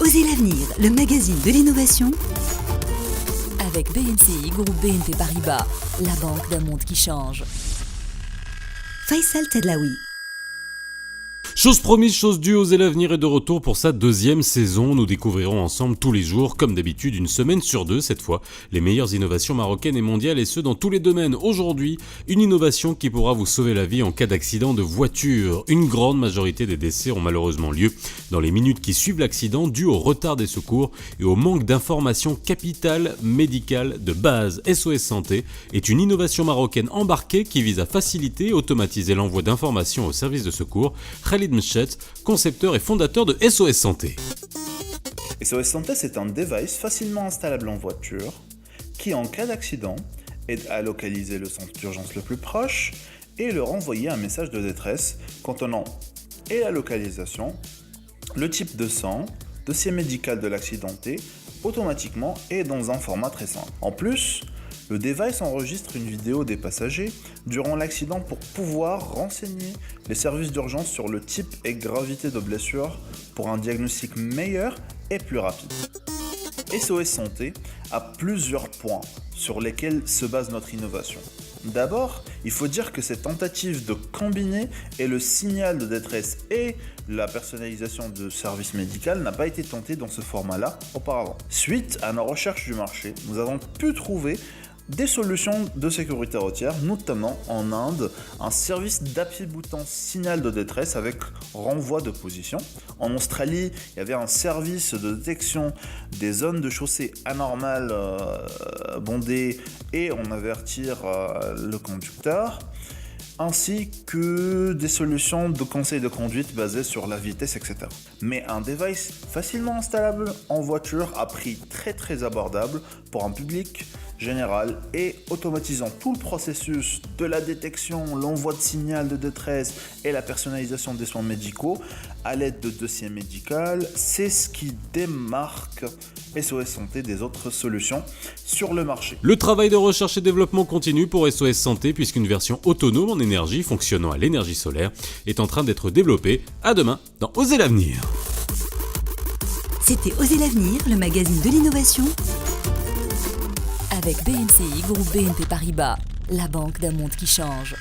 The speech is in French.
Osez l'avenir, le magazine de l'innovation avec BNCI, groupe BNP Paribas, la banque d'un monde qui change. Faisal Tedlaoui. Chose promise, chose due, Osez l'avenir est de retour pour sa deuxième saison. Nous découvrirons ensemble tous les jours, comme d'habitude, une semaine sur deux cette fois, les meilleures innovations marocaines et mondiales et ce dans tous les domaines. Aujourd'hui, une innovation qui pourra vous sauver la vie en cas d'accident de voiture. Une grande majorité des décès ont malheureusement lieu dans les minutes qui suivent l'accident dû au retard des secours et au manque d'informations capitales médicales de base. SOS Santé est une innovation marocaine embarquée qui vise à faciliter et automatiser l'envoi d'informations aux services de secours. Khalid Mchet, concepteur et fondateur de SOS Santé. SOS Santé, c'est un device facilement installable en voiture qui, en cas d'accident, aide à localiser le centre d'urgence le plus proche et leur envoyer un message de détresse contenant et la localisation, le type de sang, dossier médical de l'accidenté, automatiquement et dans un format très simple. En plus, le device enregistre une vidéo des passagers durant l'accident pour pouvoir renseigner les services d'urgence sur le type et gravité de blessure pour un diagnostic meilleur et plus rapide. SOS Santé a plusieurs points sur lesquels se base notre innovation. D'abord, il faut dire que cette tentative de combiner et le signal de détresse et la personnalisation de services médicaux n'a pas été tentée dans ce format-là auparavant. Suite à nos recherches du marché, nous avons pu trouver des solutions de sécurité routière, notamment en Inde, un service d'appui-bouton signal de détresse avec renvoi de position. En Australie, il y avait un service de détection des zones de chaussée anormales bondées et on avertir le conducteur, ainsi que des solutions de conseil de conduite basées sur la vitesse, etc. Mais un device facilement installable en voiture à prix très abordable pour un public général et automatisant tout le processus de la détection, l'envoi de signal de détresse et la personnalisation des soins médicaux à l'aide de dossiers médicaux, c'est ce qui démarque SOS Santé des autres solutions sur le marché. Le travail de recherche et développement continue pour SOS Santé puisqu'une version autonome en énergie fonctionnant à l'énergie solaire est en train d'être développée. À demain dans Osez l'avenir. C'était Osez l'avenir, le magazine de l'innovation avec BNCI, groupe BNP Paribas, la banque d'un monde qui change.